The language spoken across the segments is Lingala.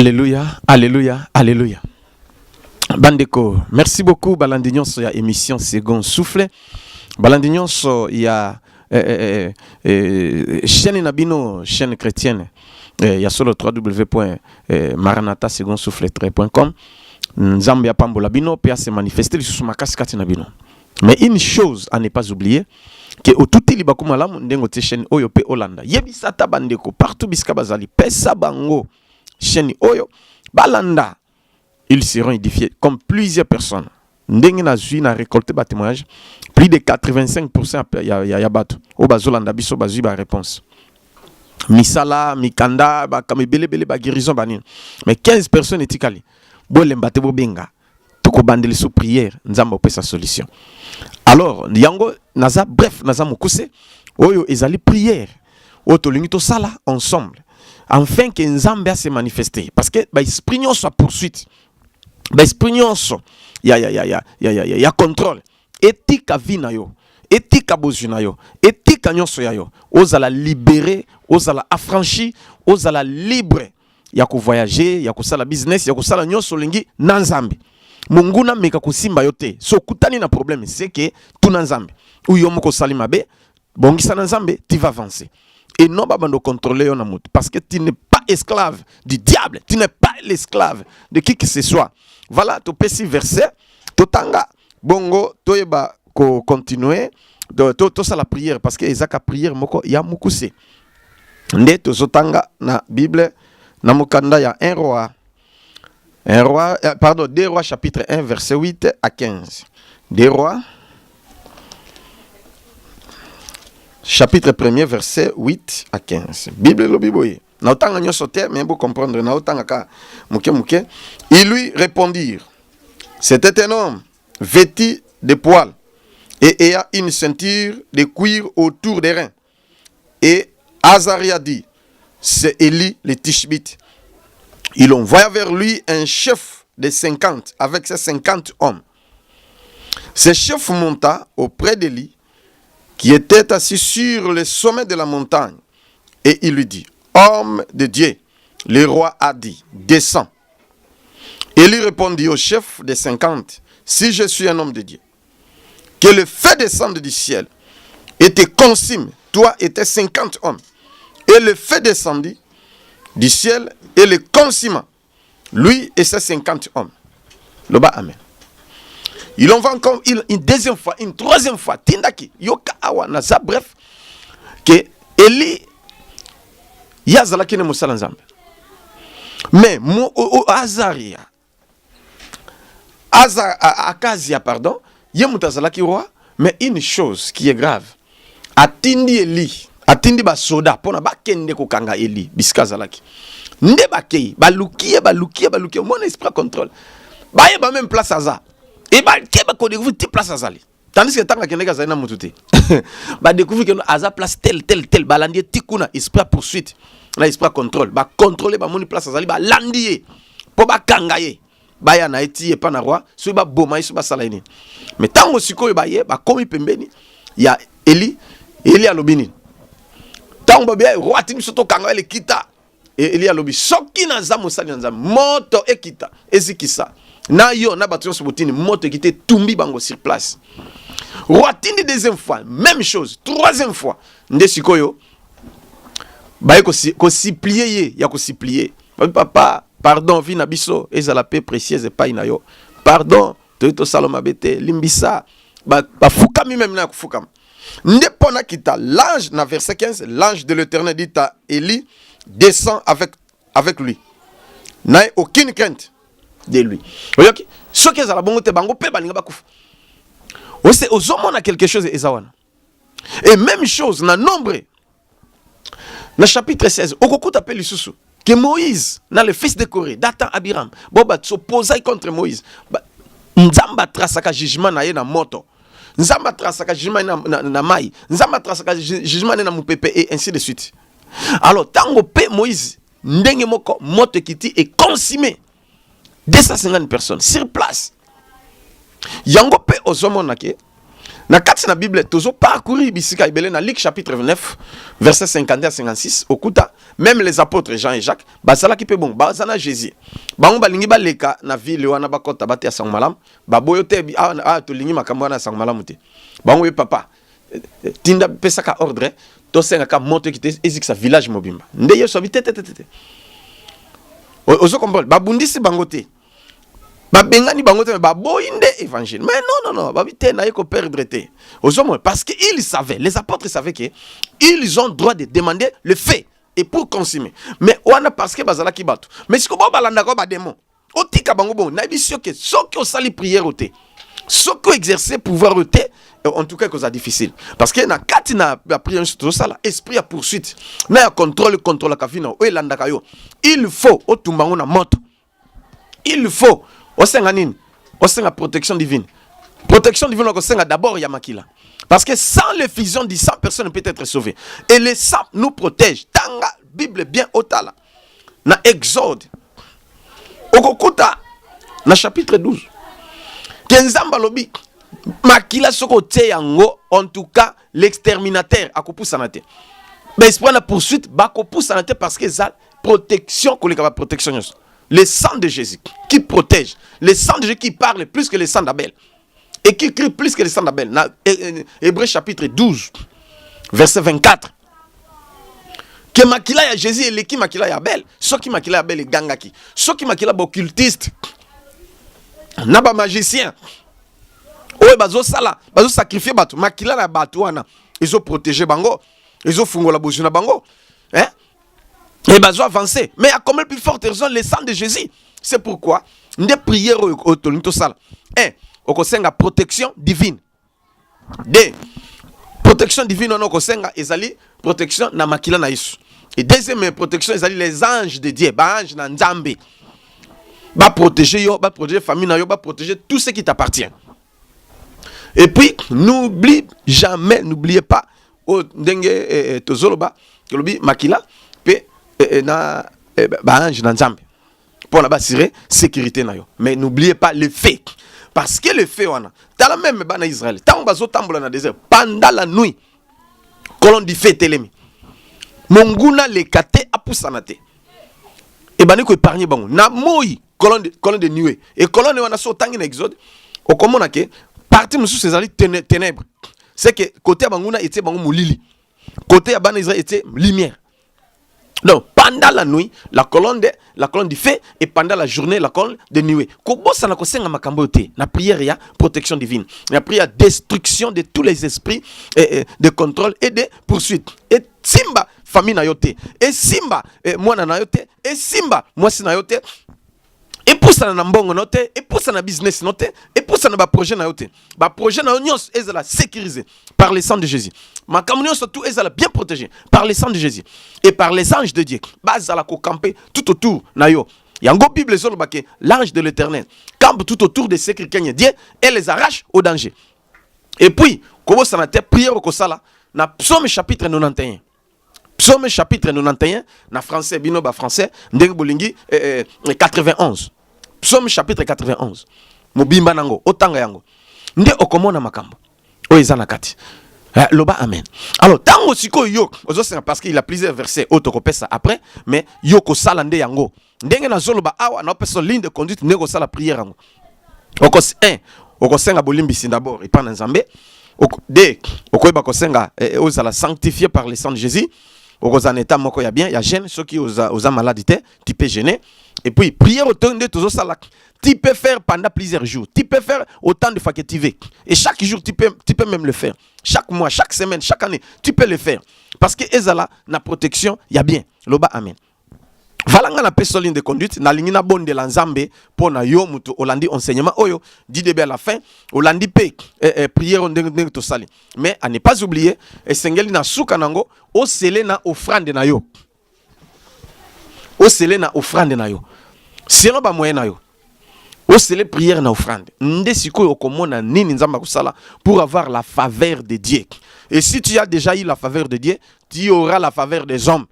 Alléluia, alléluia, alléluia. Bandeko, merci beaucoup. Balandignon, il y a émission Second Souffle. Balandignon, il y a chaîne Nabino, chaîne chrétienne. Il y a sur le www.maranatha-second-souffle-3.com. Zambia Pambola Bino, puis à se manifester sur ma casquette Nabino. Mais une chose à ne pas oublier, que au tout il bakuma la ndengo te chaîne oyo pe Hollanda. Yebisata bandeko partout biska bazali pesa bango chaîne oyo balanda. Ils seront édifiés comme plusieurs personnes. Ndengue na zui na récolté ba témoignage, plus de 85% ya bato. O bazolanda biso bazui ba réponse. Misala, mikanda, ba kamebele bele ba guérison banin. Mais 15 personnes etikali. Bo lembate bo benga. Toko bandeli sous prière, nzamba pe sa solution. Alors, yango naza bref naza mukuse oyo ezali prière. O tolingi to sala ensemble. Afin que nzamba se manifester parce que ba esprit soit poursuite. Ba esprit ya contrôle. Éthique vina yo. Éthique bozuna yo. Éthique nyonso ya yo. Ozala libéré, ozala affranchi, ozala libre. Ya ko voyager, ya ko sala business, ya ko sala nyonso lingi na nzambe. Munguna meka kusimba yote. So kutani na problème c'est que tout na nzambe. Ou yo moko salima be, bongisa na nzambe, tu vas avancer. Et non pas de contrôler yon amout parce que tu n'es pas esclave du diable, tu n'es pas l'esclave de qui que ce soit. Voilà, tu peux si verset, totanga bongo toyeba ko continuer to ça la prière parce que ezaka prière moko ya mukuse. Nde to zotanga na Bible na mukanda ya 2 Rois chapitre 1 verset 8 à 15. 2 Rois chapitre 1er verset 8 à 15. Bible lo biboye. Na otanga nyo sote mais pour comprendre na otanga ka muke. Ils lui répondirent: c'était un homme vêtu de poils et ayant une ceinture de cuir autour des reins. Et Azaria dit: c'est Élie le Tishbite. Il envoya vers lui un chef de 50 avec ses 50 hommes. Ce chef monta auprès d'Élie qui était assis sur le sommet de la montagne, et il lui dit: homme de Dieu, le roi a dit, descends. Élie répondit au chef des 50: si je suis un homme de Dieu, que le feu descende du ciel et te consume, toi et tes 50 hommes. Et le feu descendit du ciel et le consuma, lui et ses 50 hommes. Le bas, amen. Il en va encore une deuxième fois, une troisième fois. Tindaki, yoka awa naza bref, que Eli yazala kine musala nzambe. Mais mo Azaria, Akazia pardon, yemutazala ki roi, mais une chose qui est grave. Atindi Eli, atindi ba soda pona ba kende ko kanga Eli biskazalaki. Nde bakei, balukie, mon esprit contrôle. Ba yeba même place aza. Et bah, qui va découvrir tes places à Zali. Tandis que tant que quelqu'un a une moutouté, bah découvrir que Aza place tel, bah landier tikuna, esprit poursuite, là esprit contrôle, bah contrôler bah mon place à Zali, bah landier, pour bah kangaye, bah ya na eti et pas na roi, soit bah boma, soit bah salaini. Mais tant aussi que bah yé, bah comme il pembeni, il y a Eli à l'obini. Tant bah bien roi tini soto kangaye le kita, et Eli à l'obi, soki na zamu sali na zamu, moto e kita, ezikisa. Na yo na bâtiment sur botine moto qui était tumbi bango sur place. Roatine deuxième fois, même chose, troisième fois. Nde sikoyo ba ko supplier ya ko supplier. Papa, pardon vina biso ezala paix précieuse et pas ina yo. Pardon, to saloma bete limbisa ba fukami même na fukam. Nde pona kita l'ange na verset 15, l'ange de l'Éternel dit à Élie: descend avec lui. N'a aucune crainte de lui. Voyez, ce qui est à la bonne bango pe balinga bakufa. Aussi on a quelque chose ezawana. Et même chose na nombre. Na chapitre 16, okokuta appelle lisusu que Moïse, na le fils de Corée, Dathan Abiram, boba s'opposa contre Moïse. Nzamba trasaka jugement na ye na moto. Nzamba trasaka jugement na mai. Nzamba trasaka jugement na mupepe et ainsi de suite. Alors tango pe Moïse ndenge moko moto kiti est consumé. 250 personnes sur place. Yango pe ozomona ke Na kati na Bible tozo parcourir bisika ibele na Luc chapitre 9 verset 51 à 56 okuta même les apôtres Jean et Jacques basala ki pe bon bazana Jésus bango balingi baleka na ville wana bakota bate ya sango malamu baboyo te to lingi makambo na sango malamu te bango ye papa tinda pesaka ordre to senga ka moto ki te ezikisa village mobimba nde yeso bitete ozo comprendre babundisi bango te babengani bango te baboyinde évangile mais non babite na yeko perdre te parce que ils savaient, les apôtres savaient que ils ont droit de demander le fait et pour consommer mais wana parce que bazala ki bato mais siko ba balanda ko ba démon otika bango bon na bisio que soki osali prière ote soki exercer pouvoir ote en tout cas que ça difficile parce que na kati na prière sur ça là esprit à poursuite na contrôle ka fina o elandaka yo il faut otumbango na moto il faut osenga nini osenga protection divine osenga d'abord ya makila parce que sans l'effusion du sang personne ne peut être sauvé et le sang nous protège tanga Bible bien otala na Exode okokuta na chapitre 12 kenzamba lobi makila soko te yango en tout cas l'exterminateur akopusana te mais esprit na poursuite bakopusana te parce que ça protection koleka ba protection nyonso. Le sang de Jésus qui protège. Le sang de Jésus qui parle plus que le sang d'Abel. Et qui crie plus que le sang d'Abel. Hébreux chapitre 12, verset 24. Que makila ya Jésus et qui makila ya Abel. Ce qui makila ya Abel est gangaki. Ce qui makila ya occultiste. Naba magicien. Oye bazo sala. Bazo sacrifier batu. Makila na batu wana. Ils ont protégé bango. Ils ont fungo la bouche na bango. Hein? Et bah, je avancer. Mais à combien plus forte raison le sang de Jésus. C'est pourquoi, des prières au Tolito Sala. 1. Au senga protection divine. 2. Protection divine, on a senga ezali protection na makila na Yesu. Et deuxième protection, ezali les anges de Dieu. Ba ange na Nzambe. Ba protéger yo, ba protéger famille na yo, ba protéger tout ce qui t'appartient. Et puis, n'oubliez pas, au dengue tozoloba, que lobi makila, pe na ange na Nzambe pour la assurer sécurité na yo. Mais n'oubliez pas le fait parce que le fait wana tala même bana Israël tant bazo tambola na désert pendant la nuit colonne du fait telemi monguna le kate apusana te et bani ko épargner bango na moi colonne de nuée et colonne wana so tangi na exode o komona ke parti musu ces ténèbres c'est que côté banguna était bango mulili côté bana Israël était lumière. Donc, pendant la nuit, la colonne du feu, et pendant la journée, la colonne de nuée. Kobo sana kosenga makambo te. Na prière ya protection divine. Na prière destruction de tous les esprits de contrôle et de poursuite. Et simba famille na yote. Et simba mwana na yote. Et simba mwasi na yote. Et pour ça na mbongo note, et pour ça na business note, et pour ça na ba projet na yote. Ba projet na nyos ezala sécurisé par le sang de Jésus. Ma communion surtout ezala bien protégé par le sang de Jésus et par les anges de Dieu. Bazala ko camper tout autour na yo. Yango Bible zolo bake l'ange de l'Éternel campe tout autour de ceux qui craignent Dieu et les arrache au danger. Et puis, kobo ça na te prière ko sala na Psaume chapitre 91. Psaume chapitre 91 na français bino ba français ndenge bolingi 91. Psaume chapitre 91. Mobimba nango otanga yango. Nde okomona makambo. Oezana kati. Loba amen. Alors tango siko yo parce qu'il a plusieurs versets autocopesa après mais yo ko sala nde yango. Ndenge na zoloba awa na personne ligne de conduite nego sala prière yango. Okos 1 okosenga bolimbisi d'abord et pas nzambe. D okoyeba kosenga ozala sanctifié par le sang de Jésus. Okozan état moko ya bien ya gêne ceux qui osa maladité tu peux gêner et puis prière autant de tous ça tu peux faire pendant plusieurs jours tu peux faire autant de fois que tu veux et chaque jour tu peux même le faire chaque mois chaque semaine chaque année tu peux le faire parce que ezala na protection ya bien loba amen. Voilà nga na personne ligne de conduite na lingi na bonde la Nzambe pour na yo mutu olandi enseignement oyo dit début à la fin olandi pe prière ndenge to sali mais à ne pas oublier esengeli na suka nango o sele na offrande na yo selon ba moyen na yo o sele prière na offrande nde sikoyo okomona nini Nzamba kusala pour avoir la faveur de Dieu et si tu as déjà eu la faveur de Dieu tu auras la faveur des hommes.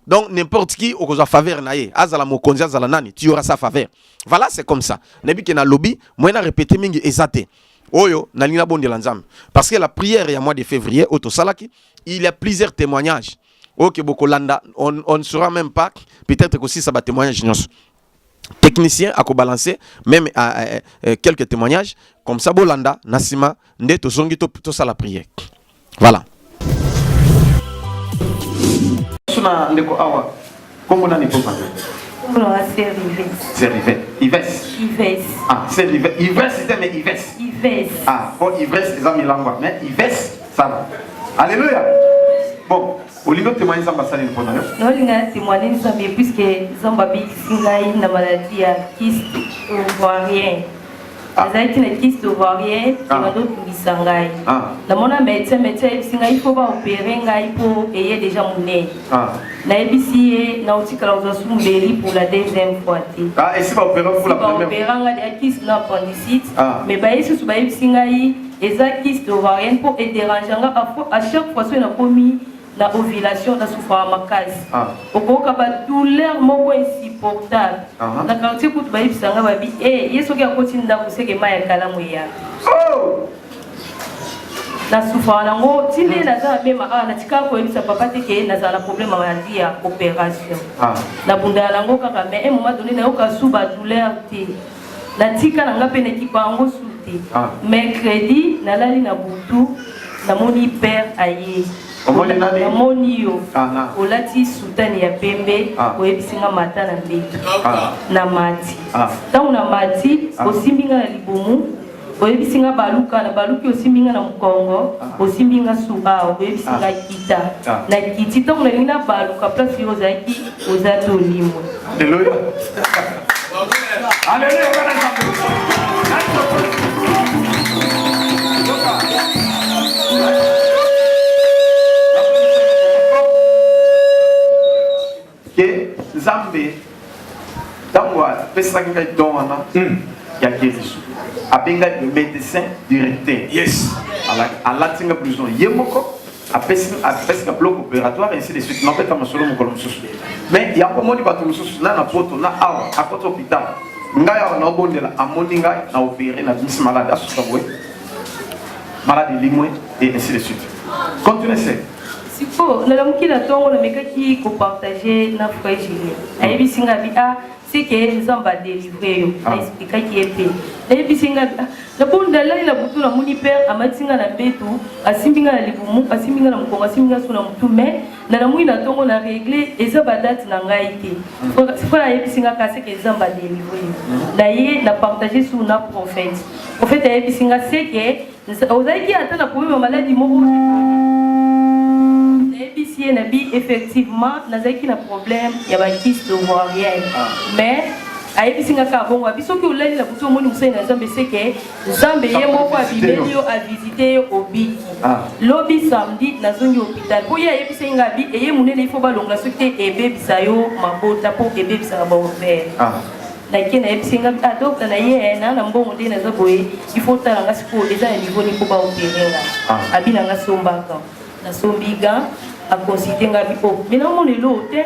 Donc n'importe qui au cause faveur naie azala mokonzi azala nani tu auras sa faveur. Voilà c'est comme ça. Nebi ke na lobby moi na répéter mingi ezate oyo nalina bon de l'anzam parce que la prière il y a mois de février auto salaki il y a plusieurs témoignages. OK bokolanda on ne saura même pas peut-être que aussi ça va témoignage technicien à balancer même quelques témoignages comme ça bolanda nasima nde to zongi to ça la prière. Voilà. Suna ndeko awa kombo nani popa? Non, c'est Rives. C'est Rives. Ives. Ah, c'est Rives. Ives, c'était mais Ives. Ives. Ah, pour Ives, les amis langue, mais Ives, ça va. Alléluia. Bon, Olivier témoigne ça passe à l'important. Non, il a témoigné ça mais puisque Zambabi singaï na maladie à kyste ovarien. Azaki na kyste ovarien, il va donc bisangaï. Na mona médecin singaï faut pas opérer ngai pour payer déjà mon nez. Na EBCA na utikala uzosumbeli pour la deuxième fois. Ah, et c'est pas opérer pour la première fois. Opérer ngai kyste na appendicite. Mais ba yesu su ba singaï eza kyste ovarien pour et déranger à chaque fois so na commis la ovulation na souffrance makasi okoka ba douleur moko insupportable na quartier kutu ba yibisanga babi yeso ki akoti ndako seke maya kala moya na souffrance nango tinde na za mema na tika ko yibisa papa te ke na za na problème maladie ya opération na bunda nango kaka mais un moment donné na yoka suba douleur te na tika na ngape ne kipango souté mercredi na lali na butu na moni père aye Namoni yo olati soutane ya pembe oyebisinga mata na mbeto na mati tango na mati osimbinga na libumu oyebisinga baluka na baluki osimbinga na mukongo osimbinga suba oyebisinga kita na kiti tango nalingi na baluka place yo ozalaki oza tolimo. Alléluia. Alléluia. Que Zambé, dans moi, personne qui est dans il y a guérison. Abenga médecin directeur. Yes. À la tinga prison, yemoko. A pesca bloc opératoire ainsi de suite. Non, pas comme solo mon colonne. Mais il y a un moment où bateau sous na poto na awa à côté hôpital. Ngaya na obondela amoni ngai na opérer na bis malade à sous malade limoué et ainsi de suite. Continuez ça. Sipo na lamuki la tongo na mekaki ko partager na frère Julien. Ayebi singa bi c'est que nous avons délivré yo. Expliquer qui est fait. Ayebi singa na bonda la ila butu na muni père amatinga na betu asimbinga na libumu asimbinga na mukonga asimbinga sona mutu mais na lamuki na tongo na régler eza ba date na ngai te. Faut ayebi singa ka c'est que nous avons délivré. D'ailleurs na partager sur na prophète. Prophète ayebi singa c'est que ozaki ata na problème maladie moko EBCA nabi effectivement nazaki na problème ya ba kyste ovarien mais ayebisinga ka bongo biso ki olali na buto moni musai na Nzambe seke Nzambe ye moko abibeli yo a visiter yo obiki lobi samedi nazongi hôpital po ye ayebisinga bi eye munene ifo balonga soki ebebisa yo mabota po ebebisa ba ofer na ebisinga donc na ye na mbongo de naza boye il faut tala nga siko eza na niveau ni ko ba opérer abina nga sombaka na sombiga a considérer ngabi o mais non mon elo te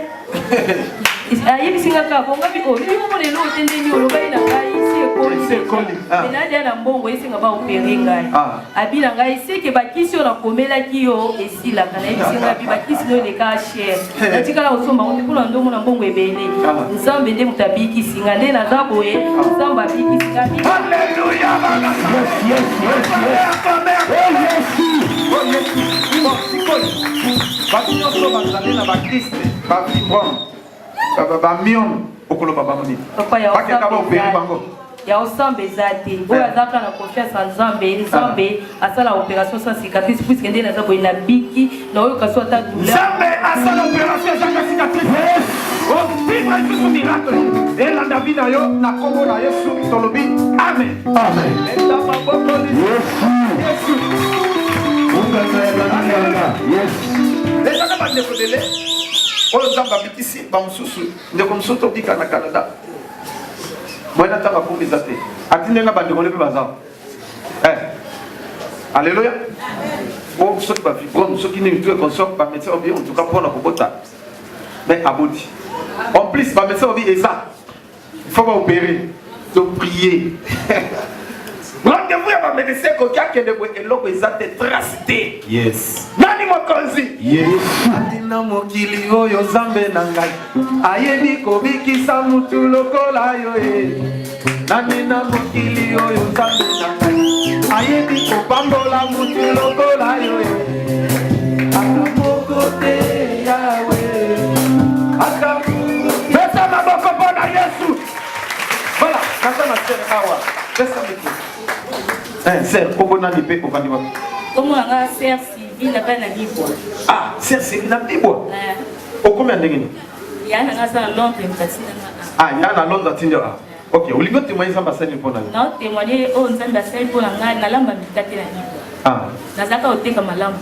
ayebi singa ka bonga bi o ni mon elo te ndeni o lobai na ngai si ekoli mais na dia na mbongo isinga ba opérer ngai abila ngai c'est que bakisi na komela ki yo esila kana yebi singa bi bakisi no le ka cher na tikala osomba on te kuna ndomo na mbongo ebele Nzambe nde mutabiki singa nde na za boye Nzambe abiki singa bi alléluia Batinho só bazali na bakiste, babibom, babamion, okolo babamoni. Papa ya ya Nzambe zate. Oya zaka na confiance en Nzambe, Nzambe asala opération sans cicatrice puisque ndé naza boye na biki na oyo kaso ata douleur. Nzambe asala opération sans cicatrice. Oh, vivre juste miracle. Et la David yo na kombo na Yesu tolobi. Amen. Amen. Eta baboko ni Yesu. Yes. Déjà na bande kodele. Oyo Nzambe abikisi ba mususu ndeko musoto bika na Canada. Moina tanga kumbiza te. Atinde na bande kole pe baza. Alléluia. Bon soki ba fibrom soki ni tu consort ba médecin obi en tout cas pour na kobota. Mais abodi. En plus ba médecin obi eza. Il faut pas opérer, donc prier. Rendez-vous ya ba médecin ko kakende ko eloko ezate tracité. Yes. Nani mokonzi? Yes. Atina mokili oyo Nzambe na ngai. Ayebi ko bikisa mutu lokola yo e. Nani na mokili oyo Nzambe na ngai. Ayebi ko pambola mutu lokola yo e. Ata mokote yawe. Ata pesa maboko bona Yesu. Voilà, kasa na sere awa. Pesa miko. Sere, koko nani pe ovandi wapi? Comment on a sert civil na pas na Bible. Ah, sere civil na Bible. Okome andengeni. Ya na ngasa Londres mtatina na. Ah, ya na Londres tinja. OK, olingo témoigner ça basali pona. Non, témoigner o nzamba basali pona na lamba mikate na Bible. Ah. Nazaka oteka malamu.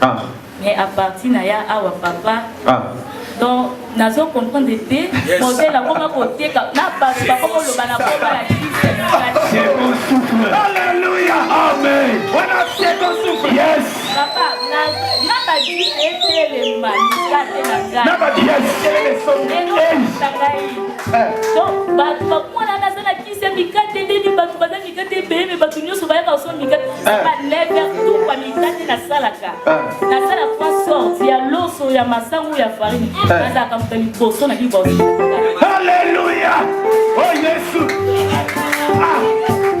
Ah. Mais à partir na ya awa papa. Ah. Donc nazo comprendre te modèle la comment côté na passe pas comment le bana pas la Alléluia. Amen. On a fait qu'on souffle. Yes. Papa na pas dit était le manika de la na pas dit yes le son. Donc ba mwana na sana kise mikate ndeni batu baza mikate bebe batu nyoso ba ka so mikate ba never tout pa mikate na salaka. Na sala kwa sorti ya loso ya masangu ya farine. Naza kamtani poso na bibo. Alléluia. Oh Yesu.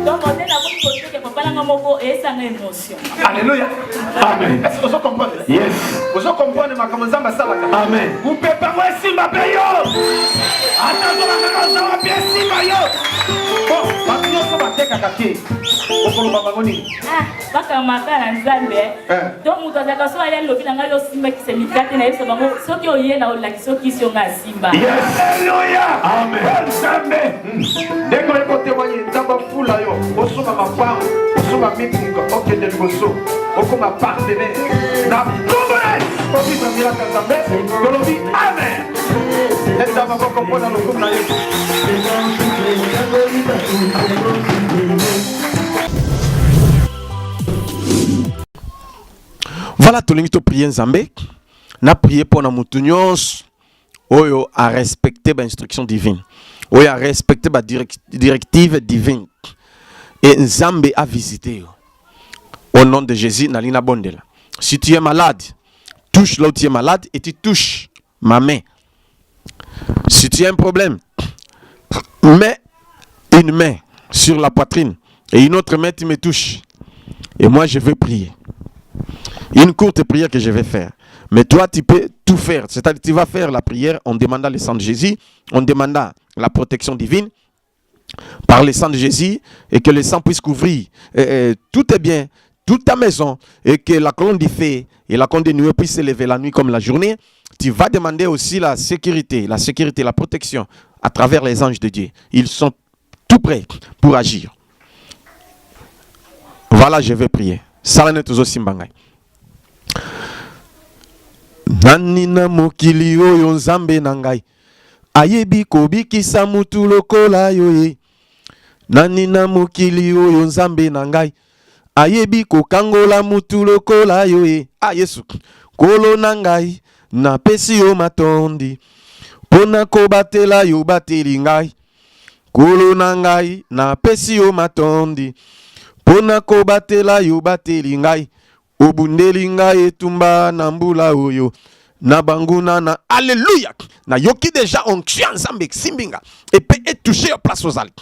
Donc on est là pour que papa la moko et ça une émotion. Alléluia. Amen. Est-ce que vous comprenez? Yes. Vous comprenez ma comme Nzamba salaka. Amen. Vous pouvez pas voir Simba Peyo. Attention la maman va bien Simba yo. Bon, maintenant ça va teka kaki. Okolo baba ngoni. Baka makala Nzambe. Donc muto azaka so ale lobi na ngalo Simba ki semikate na yeso bango soki oyenda olaki soki sio nga Simba. Yes. Alléluia. Amen. Nzambe. Dès qu'on est témoigner Nzamba fula yo. Osoma mapam, osoma meeting OK de liboso. Okoma partenaire. Na Congrès. Obi na mira Nzambe. Kolobi amen. Nzamba ko kompona lo kumna yo. Voilà tout l'invito prier Nzambe. Na prier pour na mutu nyos oyo a respecter ba instruction divine. Oyo a respecter ba directive divine. Et Nzambe a visité. Au nom de Jésus, Nalina Bondela. Si tu es malade, touche là où tu es malade et tu touches ma main. Si tu as un problème, mets une main sur la poitrine et une autre main, tu me touches. Et moi, je vais prier. Une courte prière que je vais faire. Mais toi, tu peux tout faire. C'est-à-dire, tu vas faire la prière en demandant le sang de Jésus, en demandant la protection divine par le sang de Jésus et que le sang puisse couvrir tout est bien, toute ta maison et que la colonne du feu et la colonne de nuée puisse s'élever la nuit comme la journée. Tu vas demander aussi la sécurité, la protection à travers les anges de Dieu. Ils sont tout prêts pour agir. Voilà, je vais prier. Salane tuzo simbangai. Nanina mokili oyo Nzambe nangai. Ayebi kobikisa mutu lokola yo ye. Nanina mokili oyo Nzambe nangai. Ayebi kokangola mutu lokola yo ye. Ah Yesu. Kolo nangai na pesi yo matondi. Pona kobatela yo bateli ngai. Kolo nangai na pesi yo matondi. Pona kobatela yo bateli ngai. Obundeli ngai etumba na mbula oyo. Na banguna na alléluia na yoki déjà onction Nzambe simbinga et peut être touché au place aux alpes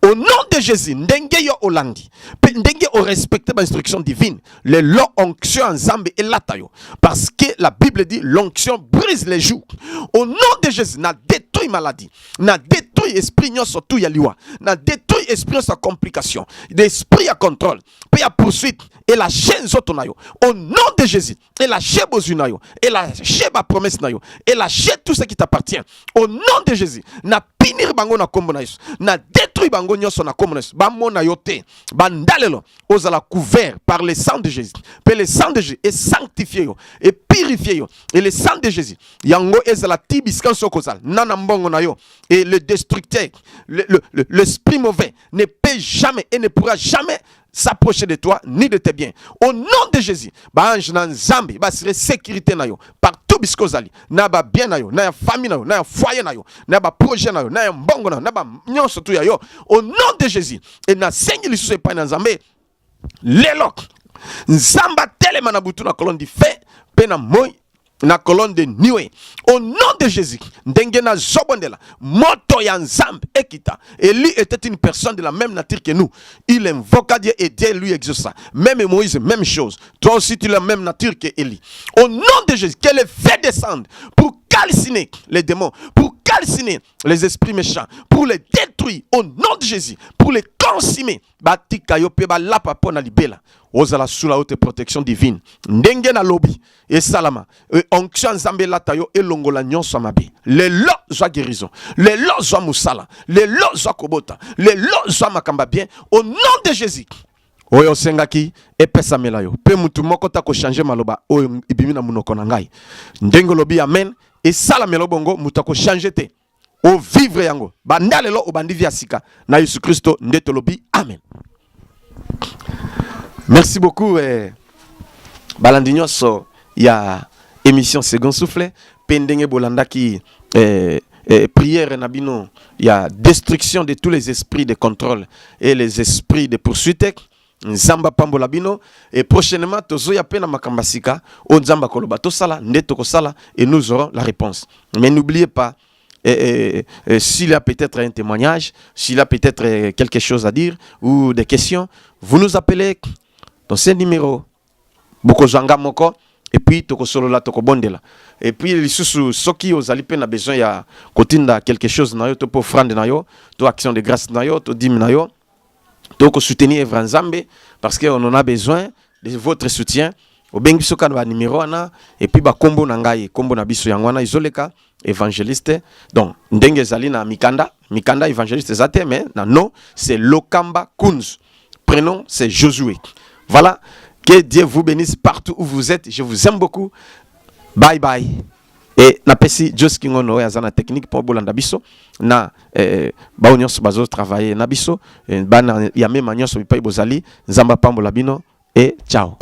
au nom de Jésus ndenge yo olandi pe ndenge o respecter l'instruction divine le lo onction Nzambe elatayo parce que la Bible dit l'onction brise les jougs au nom de Jésus na détruit maladie na détruit esprit nyoso tout ya liwa na détruit esprit sa complication d'esprit à contrôle pe ya poursuite et la chaîne zotonayo au nom de Jésus et la chaîne bozunayo et la ma promesse na yo et lâcher tout ce qui t'appartient au nom de Jésus na pinir bango na kombo na Yesu na détruire bango nyoso na kombo na Yesu ba mona yo te bandalelo ozala couvert par le sang de Jésus pe le sang de Jésus est sanctifié yo et purifié yo et le sang de Jésus yango ezala tibiskan sokozal nana mbongo na yo et le destructeur l'esprit mauvais ne peut jamais et ne pourra jamais s'approcher de toi ni de tes biens au nom de Jésus ba ange na Nzambe ba sire sécurité na yo partout yo biskozali na ba bien na yo na ya famille na yo na ya foyer na yo na ba projet na yo na ya mbongo na yo na ba nyonso tu ya yo au nom de Jésus et na sengi lisusu epai na Nzambe lelo Nzamba telema na butu na colonne di feu pe na moi na colonne de nuée au nom de Jésus ndenge na zobondela moto ya Nzambe ekita. Élie était une personne de la même nature que nous, il invoqua Dieu et Dieu lui exauça. Même Moïse, même chose, toi aussi tu es la même nature que Élie. Au nom de Jésus, que le feu descende pour calciner les démons, pour calciner les esprits méchants, pour les détruire au nom de Jésus, pour les consumer. Batika yo pe ba la papa na libela. Ozala sous la haute protection divine. Ndenge na lobby et salama. Onction Nzambe lata yo elongola nyonso mabe. Le lo zwa guérison. Le lo zwa musala. Le lo zwa kobota. Le lo zwa makamba bien au nom de Jésus. Oyo sengaki epesa mela yo. Pe mutu moko ta ko changer maloba oyo ibimi na munoko na ngai. Ndenge lobi amen et sala melo bongo mutu ko changer te. O vivre yango. Bandale lo obandi via sika na Yesu Kristo ndeto lobi amen. Merci beaucoup Balandinyoso ya émission Second Souffle pendenge bolanda ki prière nabino ya destruction de tous les esprits de contrôle et les esprits de poursuite Nzamba pambola bino et prochainement tozo ya pena makambasika o Nzamba koloba to sala ndeto ko sala et nous aurons la réponse. Mais n'oubliez pas s'il y a peut-être un témoignage, s'il y a peut-être quelque chose à dire ou des questions, vous nous appelez dans ce numéro Bokozanga Moko et puis Toko Solola Toko Bondela. Et puis les sous soki ozali pe na besoin ya kotinda quelque chose na yo to po offrande na yo, to action de grâce na yo, to dim na yo, to ko soutenir Evra Nzambe parce qu'on en a besoin de votre soutien. Au bengi biso kana ba numéro ana et puis ba kombo na ngai, kombo na biso yangwana izoleka évangéliste. Donc ndenge zali na Mikanda évangéliste zate mais non, c'est Lokamba Kunz. Prénom c'est Josué. Voilà, que Dieu vous bénisse partout où vous êtes. Je vous aime beaucoup. Bye bye. Et na pesi Jos Kingono ya zana technique pour bolanda biso na ba onyoso bazo travailler na biso ba na ya même nyonso bipai bozali Nzamba pambola bino et ciao.